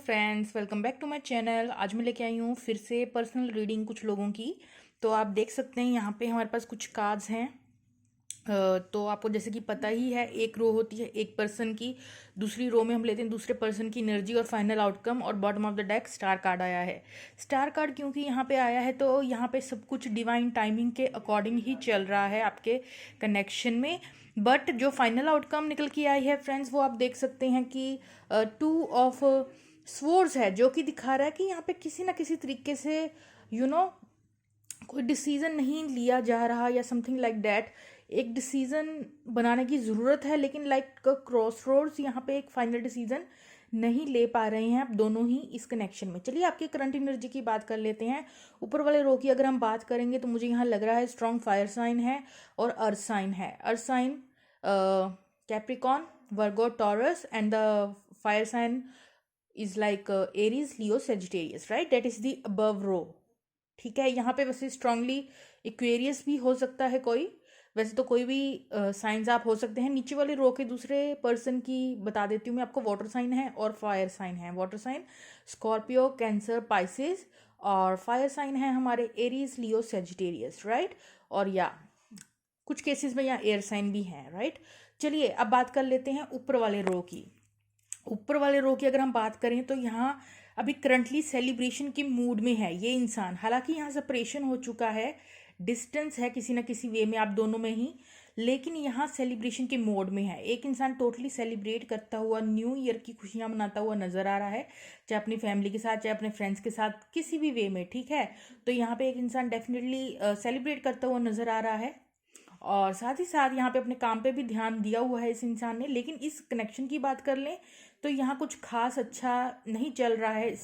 Friends, welcome back to my channel. आज मैं लेके आई हूँ फिर से पर्सनल रीडिंग कुछ लोगों की। तो आप देख सकते हैं यहाँ पे हमारे पास कुछ कार्ड्स हैं। तो आपको जैसे कि पता ही है, एक रो होती है एक पर्सन की, दूसरी रो में हम लेते हैं दूसरे पर्सन की एनर्जी और फाइनल आउटकम। और bottom of the deck star card आया है। स्टार कार्ड क्योंकि यहाँ पे आया है तो यहाँ पे सब कुछ डिवाइन टाइमिंग के अकॉर्डिंग ही चल रहा है आपके कनेक्शन में। बट जो फाइनल आउटकम निकल के आई है फ्रेंड्स, वो आप देख सकते हैं कि 2 ऑफ स्वॉर्ड्स है, जो कि दिखा रहा है कि यहाँ पे किसी ना किसी तरीके से यू नो कोई डिसीजन नहीं लिया जा रहा या समथिंग लाइक दैट। एक डिसीजन बनाने की ज़रूरत है, लेकिन लाइक क्रॉस रोड्स यहाँ पे एक फाइनल डिसीजन नहीं ले पा रहे हैं आप दोनों ही इस कनेक्शन में। चलिए आपके करंट एनर्जी की बात कर लेते हैं। ऊपर वाले रो की अगर हम बात करेंगे तो मुझे यहाँ लग रहा है स्ट्रॉन्ग फायर साइन है और अर्थ साइन है। Earth sign capricorn, virgo, taurus, and the fire sign is like aries, leo, sagittarius, right? That is the above row. ठीक है, यहाँ पे वैसे स्ट्रांगली इक्वेरियस भी हो सकता है कोई, वैसे तो कोई भी साइंस आप हो सकते हैं। नीचे वाले रो के दूसरे पर्सन की बता देती हूँ मैं आपको। वाटर साइन है और फायर साइन है। Water sign Scorpio, Cancer, Pisces, और फायर साइन है हमारे एरीज, लियो, सेजिटेरियस, राइट? और या कुछ केसेस में यहाँ एयर साइन भी है, राइट? चलिए अब बात कर लेते हैं ऊपर वाले रो की। ऊपर वाले रो की अगर हम बात करें तो यहाँ अभी करंटली सेलिब्रेशन के मूड में है ये इंसान। हालांकि यहाँ सेपरेशन हो चुका है, डिस्टेंस है किसी ना किसी वे में आप दोनों में ही, लेकिन यहाँ सेलिब्रेशन के मोड में है। एक इंसान टोटली सेलिब्रेट करता हुआ न्यू ईयर की खुशियाँ मनाता हुआ नजर आ रहा है, चाहे अपनी फैमिली के साथ चाहे अपने फ्रेंड्स के साथ, किसी भी वे में। ठीक है, तो यहाँ पे एक इंसान डेफिनेटली सेलिब्रेट करता हुआ नजर आ रहा है, और साथ ही साथ यहाँ पे अपने काम पे भी ध्यान दिया हुआ है इस इंसान ने। लेकिन इस कनेक्शन की बात कर लें तो यहाँ कुछ खास अच्छा नहीं चल रहा है इस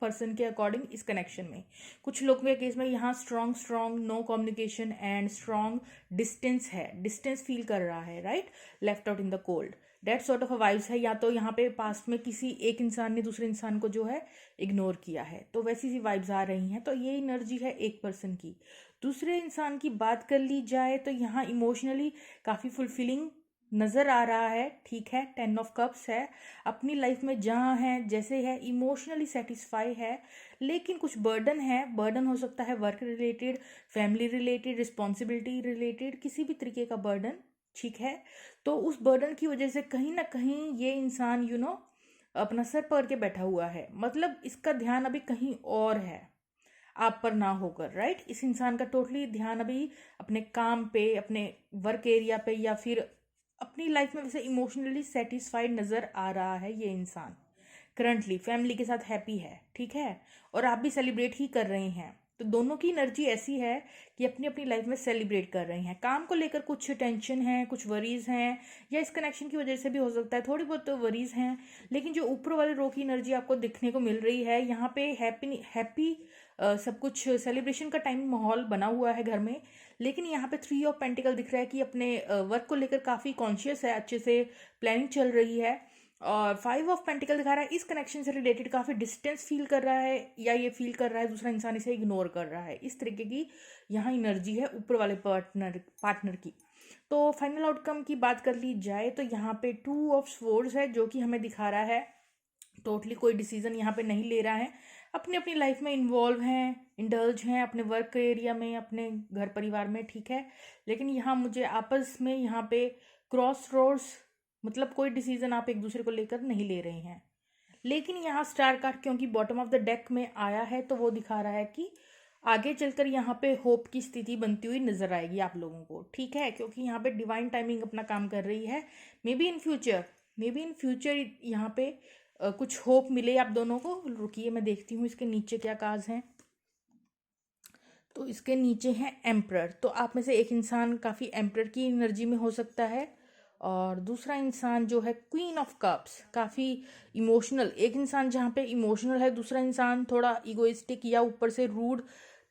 पर्सन के अकॉर्डिंग इस कनेक्शन में। कुछ लोग के केस में यहाँ strong strong no communication and strong distance है, डिस्टेंस फील कर रहा है, right? Left out in the cold, that sort of a vibes है। या तो यहाँ पे पास्ट में किसी एक इंसान ने दूसरे इंसान को जो है इग्नोर किया है, तो वैसी सी वाइब्स आ रही हैं। तो ये एनर्जी है एक पर्सन की। दूसरे इंसान की बात कर ली जाए तो यहाँ इमोशनली काफ़ी फुलफिलिंग नज़र आ रहा है। ठीक है, 10 ऑफ कप्स है, अपनी लाइफ में जहाँ है जैसे है इमोशनली सेटिस्फाई है, लेकिन कुछ बर्डन है। बर्डन हो सकता है work related, family related, responsibility related, किसी भी तरीके का बर्डन। ठीक है, तो उस बर्डन की वजह से कहीं ना कहीं ये इंसान अपना सर पकड़ के बैठा हुआ है। मतलब इसका ध्यान अभी कहीं और है, आप पर ना होकर, राइट? इस इंसान का टोटली ध्यान अभी अपने काम पे, अपने वर्क एरिया पे, या फिर अपनी लाइफ में वैसे इमोशनली सेटिस्फाइड नज़र आ रहा है ये इंसान। करंटली फैमिली के साथ हैप्पी है, ठीक है, और आप भी सेलिब्रेट ही कर रहे हैं। तो दोनों की एनर्जी ऐसी है कि अपनी अपनी लाइफ में सेलिब्रेट कर रहे हैं। काम को लेकर कुछ टेंशन है, कुछ वरीज हैं, या इस कनेक्शन की वजह से भी हो सकता है थोड़ी बहुत तो वरीज हैं। लेकिन जो ऊपर वाले रो की एनर्जी आपको दिखने को मिल रही है, यहाँ पे हैप्पी हैप्पी सब कुछ सेलिब्रेशन का टाइम माहौल बना हुआ है घर में। लेकिन यहाँ पे 3 ऑफ पेंटिकल दिख रहा है कि अपने वर्क को लेकर काफ़ी कॉन्शियस है, अच्छे से प्लानिंग चल रही है। और 5 ऑफ पेंटिकल दिखा रहा है इस कनेक्शन से रिलेटेड काफ़ी डिस्टेंस फील कर रहा है, या ये फील कर रहा है दूसरा इंसान इसे इग्नोर कर रहा है। इस तरीके की यहाँ एनर्जी है ऊपर वाले पार्टनर की। तो फाइनल आउटकम की बात कर ली जाए तो यहाँ पे 2 ऑफ स्वॉर्ड्स है, जो कि हमें दिखा रहा है टोटली कोई डिसीजन यहाँ पे नहीं ले रहा है, अपनी अपनी लाइफ में इन्वॉल्व हैं, इंडल्ज हैं अपने वर्क एरिया में, अपने घर परिवार में। ठीक है, लेकिन यहाँ मुझे आपस में यहाँ पे क्रॉस रोड्स, मतलब कोई डिसीजन आप एक दूसरे को लेकर नहीं ले रहे हैं। लेकिन यहाँ स्टार कार्ड क्योंकि बॉटम ऑफ द डेक में आया है, तो वो दिखा रहा है कि आगे चलकर यहाँ पे होप की स्थिति बनती हुई नजर आएगी आप लोगों को। ठीक है, क्योंकि यहाँ पे डिवाइन टाइमिंग अपना काम कर रही है। मे बी इन फ्यूचर यहाँ पे कुछ होप मिले आप दोनों को। रुकिए मैं देखती हूँ इसके नीचे क्या काज हैं। तो इसके नीचे है एम्प्रर। तो आप में से एक इंसान काफ़ी एम्प्रर की एनर्जी में हो सकता है, और दूसरा इंसान जो है क्वीन ऑफ कप्स, काफ़ी इमोशनल। एक इंसान जहाँ पे इमोशनल है, दूसरा इंसान थोड़ा इगोइस्टिक या ऊपर से रूड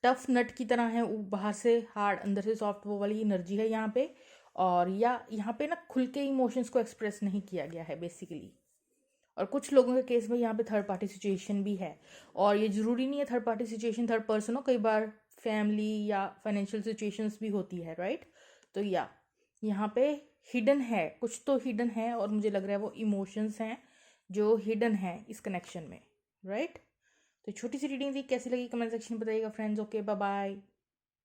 टफ नट की तरह है, बाहर से हार्ड अंदर से सॉफ्ट, वो वाली एनर्जी है यहाँ पे। और या यहाँ पे ना खुल के इमोशंस को एक्सप्रेस नहीं किया गया है बेसिकली। और कुछ लोगों के केस में यहाँ पे थर्ड पार्टी सिचुएशन भी है, और ये ज़रूरी नहीं है third party situation third person हो, कई बार फैमिली या फाइनेंशियल सिचुएशंस भी होती है, राइट? तो या यहाँ पे हिडन है, कुछ तो हिडन है, और मुझे लग रहा है वो इमोशंस हैं जो हिडन है इस कनेक्शन में। राइट। तो छोटी सी रीडिंग थी, कैसी लगी कमेंट सेक्शन में बताइएगा फ्रेंड्स। Okay, bye bye.